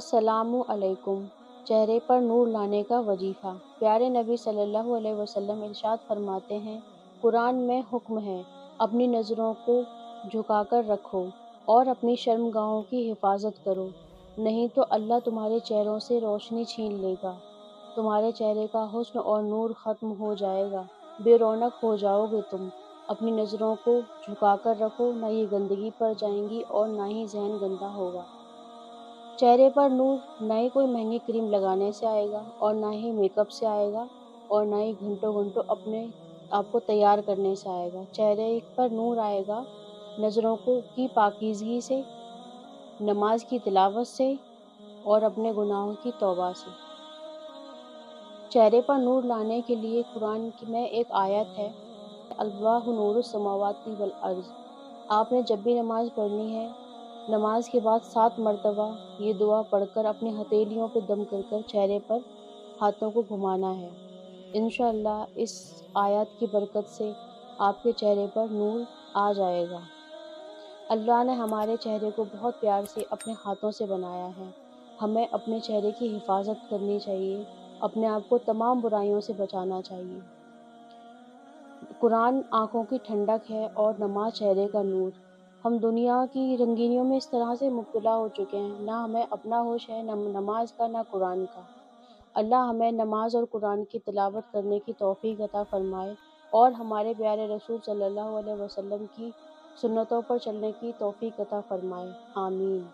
अस्सलामु अलैकुम। चेहरे पर नूर लाने का वजीफ़ा। प्यारे नबी सल्लल्लाहु अलैहि वसल्लम इरशाद फरमाते हैं, कुरान में हुक्म है, अपनी नज़रों को झुकाकर रखो और अपनी शर्मगाहों की हिफाजत करो, नहीं तो अल्लाह तुम्हारे चेहरों से रोशनी छीन लेगा। तुम्हारे चेहरे का हुस्न और नूर ख़त्म हो जाएगा, बेरौनक हो जाओगे तुम। अपनी नज़रों को झुकाकर रखो, ना ये गंदगी पर जाएंगी और ना ही ज़हन गंदा होगा। चेहरे पर नूर ना ही कोई महंगी क्रीम लगाने से आएगा और ना ही मेकअप से आएगा और ना ही घंटों घंटों अपने आपको तैयार करने से आएगा। चेहरे पर नूर आएगा नज़रों को की पाकीज़गी से, नमाज की तिलावत से और अपने गुनाहों की तौबा से। चेहरे पर नूर लाने के लिए कुरान में एक आयत है, अल्लाहु नूरुस समावाति वल अर्ज़। आपने जब भी नमाज पढ़नी है, नमाज के बाद 7 मरतबा ये दुआ पढ़कर अपनी हथेलियों पे दम कर कर चेहरे पर हाथों को घुमाना है। इंशाअल्लाह इस आयत की बरकत से आपके चेहरे पर नूर आ जाएगा। अल्लाह ने हमारे चेहरे को बहुत प्यार से अपने हाथों से बनाया है। हमें अपने चेहरे की हिफाजत करनी चाहिए, अपने आप को तमाम बुराइयों से बचाना चाहिए। कुरान आँखों की ठंडक है और नमाज चेहरे का नूर। हम दुनिया की रंगीनियों में इस तरह से मुब्तला हो चुके हैं, ना हमें अपना होश है, ना नमाज का, ना कुरान का। अल्लाह हमें नमाज और कुरान की तिलावत करने की तौफीक अता फरमाए और हमारे प्यारे रसूल सल्लल्लाहु अलैहि वसल्लम की सुन्नतों पर चलने की तौफीक अता फरमाए। आमीन।